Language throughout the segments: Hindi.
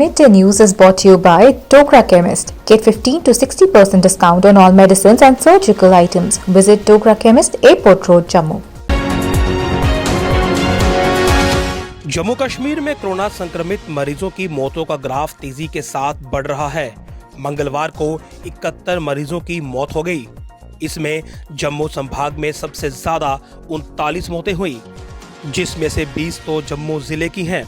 Midday News is brought to you by Dogra Chemist. Get 15 to 60% discount on all medicines and surgical items. Visit Dogra Chemist, Airport Road, Jammu. Jammu Kashmir में कोरोना संक्रमित मरीजों की मौतों का ग्राफ तेजी के साथ बढ़ रहा है। मंगलवार को 71 मरीजों की मौत हो गई। इसमें जम्मू संभाग में सबसे ज्यादा 39 मौतें हुई, जिसमें से 20 तो जम्मू जिले की हैं।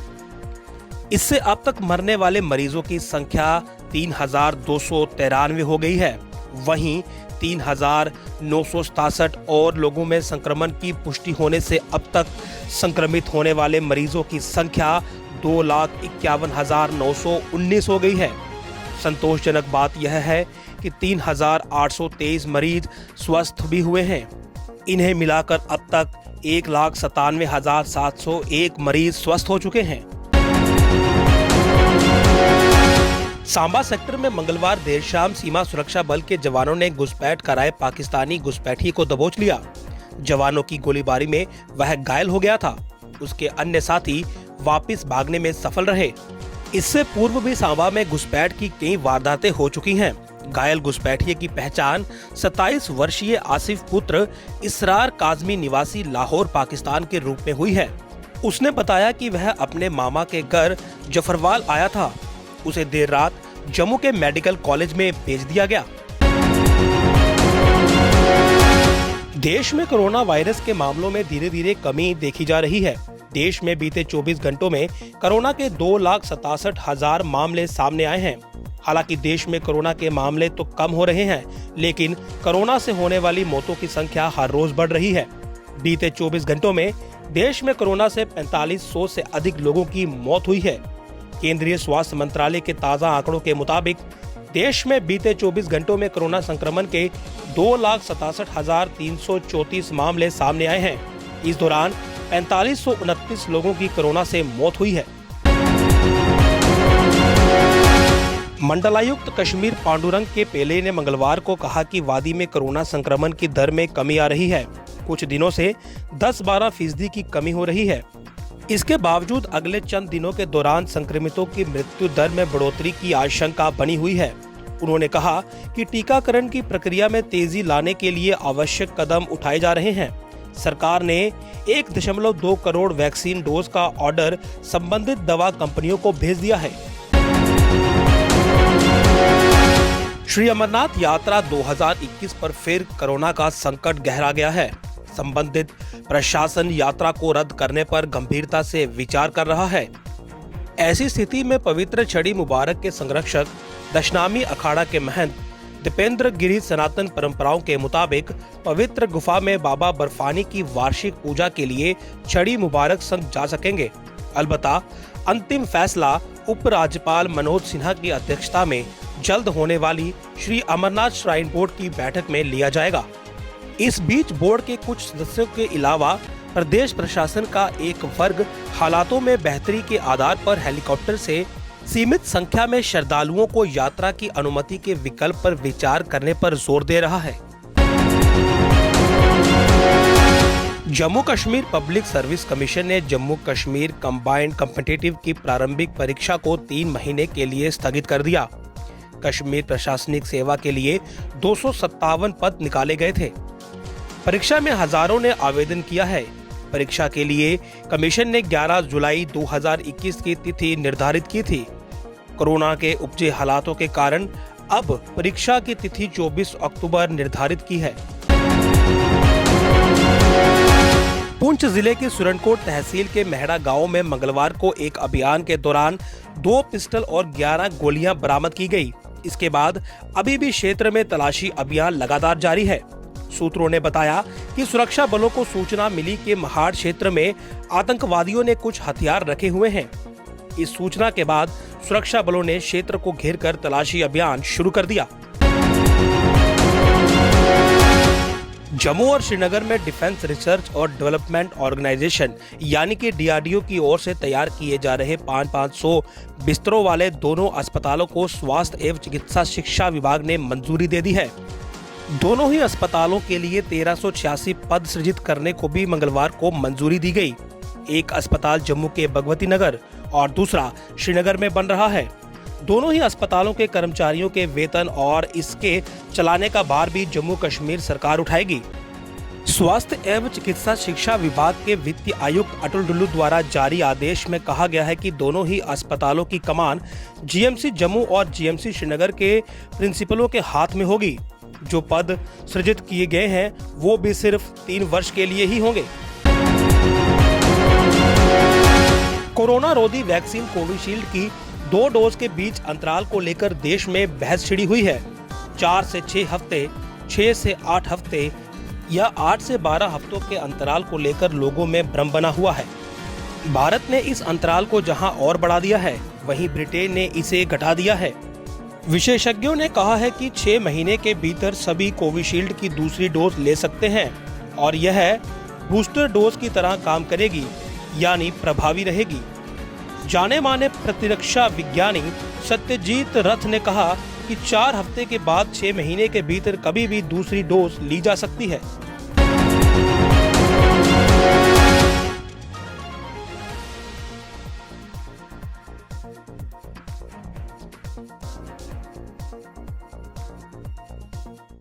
इससे अब तक मरने वाले मरीजों की संख्या 3,293 हो गई है। वहीं 3,967 और लोगों में संक्रमण की पुष्टि होने से अब तक संक्रमित होने वाले मरीजों की संख्या 2,51,919 हो गई है। संतोषजनक बात यह है कि 3,823 मरीज स्वस्थ भी हुए हैं। इन्हें मिलाकर अब तक 1,97,701 मरीज स्वस्थ हो चुके हैं। सांबा सेक्टर में मंगलवार देर शाम सीमा सुरक्षा बल के जवानों ने घुसपैठ कराए पाकिस्तानी घुसपैठी को दबोच लिया। जवानों की गोलीबारी में वह घायल हो गया था। उसके अन्य साथी वापस भागने में सफल रहे। इससे पूर्व भी सांबा में घुसपैठ की कई वारदातें हो चुकी हैं। घायल घुसपैठिए की पहचान 27 वर्षीय आसिफ पुत्र इसरार काजमी निवासी लाहौर पाकिस्तान के रूप में हुई है। उसने बताया कि वह अपने मामा के घर जफरवाल आया था। उसे देर रात जम्मू के मेडिकल कॉलेज में भेज दिया गया। देश में कोरोना वायरस के मामलों में धीरे धीरे कमी देखी जा रही है। देश में बीते 24 घंटों में कोरोना के 2,67,000 मामले सामने आए हैं। हालांकि देश में कोरोना के मामले तो कम हो रहे हैं, लेकिन कोरोना से होने वाली मौतों की संख्या हर रोज बढ़ रही है। बीते 24 घंटों में देश में कोरोना से 4500 से अधिक लोगों की मौत हुई है। केंद्रीय स्वास्थ्य मंत्रालय के ताजा आंकड़ों के मुताबिक देश में बीते 24 घंटों में कोरोना संक्रमण के 2,67,334 मामले सामने आए हैं। इस दौरान 4529 लोगों की कोरोना से मौत हुई है। मंडलायुक्त कश्मीर पांडुरंग के पेले ने मंगलवार को कहा कि वादी में कोरोना संक्रमण की दर में कमी आ रही है। कुछ दिनों से 10-12% की कमी हो रही है। इसके बावजूद अगले चंद दिनों के दौरान संक्रमितों की मृत्यु दर में बढ़ोतरी की आशंका बनी हुई है। उन्होंने कहा कि टीकाकरण की प्रक्रिया में तेजी लाने के लिए आवश्यक कदम उठाए जा रहे हैं। सरकार ने 1.2 करोड़ वैक्सीन डोज का ऑर्डर संबंधित दवा कंपनियों को भेज दिया है। श्री अमरनाथ यात्रा 2021 पर फिर कोरोना का संकट गहरा गया है। संबंधित प्रशासन यात्रा को रद्द करने पर गंभीरता से विचार कर रहा है। ऐसी स्थिति में पवित्र छड़ी मुबारक के संरक्षक दशनामी अखाड़ा के महंत दीपेंद्र गिरी सनातन परंपराओं के मुताबिक पवित्र गुफा में बाबा बर्फानी की वार्षिक पूजा के लिए छड़ी मुबारक संग जा सकेंगे। अलबत्ता अंतिम फैसला उपराज्यपाल मनोज सिन्हा की अध्यक्षता में जल्द होने वाली श्री अमरनाथ श्राइन बोर्ड की बैठक में लिया जाएगा। इस बीच बोर्ड के कुछ सदस्यों के अलावा प्रदेश प्रशासन का एक वर्ग हालातों में बेहतरी के आधार पर हेलीकॉप्टर से सीमित संख्या में श्रद्धालुओं को यात्रा की अनुमति के विकल्प पर विचार करने पर जोर दे रहा है। Jammu Kashmir public service commission ने जम्मू कश्मीर कंबाइंड कॉम्पिटिटिव की प्रारंभिक परीक्षा को 3 महीने के लिए स्थगित कर दिया। कश्मीर प्रशासनिक सेवा के लिए 257 पद निकाले गए थे। परीक्षा में हजारों ने आवेदन किया है। परीक्षा के लिए कमीशन ने 11 जुलाई 2021 की तिथि निर्धारित की थी। कोरोना के उपजे हालातों के कारण अब परीक्षा की तिथि 24 अक्टूबर निर्धारित की है। पुंछ जिले की सुरनकोट तहसील के मेहड़ा गांव में मंगलवार को एक अभियान के दौरान 2 पिस्टल और 11 गोलियां बरामद की गई। इसके बाद अभी भी क्षेत्र में तलाशी अभियान लगातार जारी है। सूत्रों ने बताया कि सुरक्षा बलों को सूचना मिली कि महाड़ क्षेत्र में आतंकवादियों ने कुछ हथियार रखे हुए हैं। इस सूचना के बाद सुरक्षा बलों ने क्षेत्र को घेरकर तलाशी अभियान शुरू कर दिया। जम्मू और श्रीनगर में डिफेंस रिसर्च और डेवलपमेंट ऑर्गेनाइजेशन यानी कि DRDO की ओर से तैयार किए जा रहे 500 बिस्तरों वाले दोनों अस्पतालों को स्वास्थ्य एवं चिकित्सा शिक्षा विभाग ने मंजूरी दे दी है। दोनों ही अस्पतालों के लिए 1386 पद सृजित करने को भी मंगलवार को मंजूरी दी गई। एक अस्पताल जम्मू के भगवती नगर और दूसरा श्रीनगर में बन रहा है। दोनों ही अस्पतालों के कर्मचारियों के वेतन और इसके चलाने का भार भी जम्मू कश्मीर सरकार उठाएगी। स्वास्थ्य एवं चिकित्सा शिक्षा विभाग के वित्तीय आयुक्त अतुल डुल्लू द्वारा जारी आदेश में कहा गया है कि दोनों ही अस्पतालों की कमान जीएमसी जम्मू और जीएमसी श्रीनगर के प्रिंसिपलों के हाथ में होगी। जो पद सृजित किए गए हैं वो भी सिर्फ 3 वर्ष के लिए ही होंगे। कोरोना रोधी वैक्सीन कोविशील्ड की 2 डोज के बीच अंतराल को लेकर देश में बहस छिड़ी हुई है। 4 से 6 हफ्ते, 6 से 8 हफ्ते या 8 से 12 हफ्तों के अंतराल को लेकर लोगों में भ्रम बना हुआ है। भारत ने इस अंतराल को जहां और बढ़ा दिया है, वहीं ब्रिटेन ने इसे घटा दिया है। विशेषज्ञों ने कहा है कि 6 महीने के भीतर सभी कोविशील्ड की दूसरी डोज ले सकते हैं और यह बूस्टर डोज की तरह काम करेगी, यानी प्रभावी रहेगी। जाने माने प्रतिरक्षा विज्ञानी सत्यजीत रथ ने कहा कि 4 हफ्ते के बाद 6 महीने के भीतर कभी भी दूसरी डोज ली जा सकती है।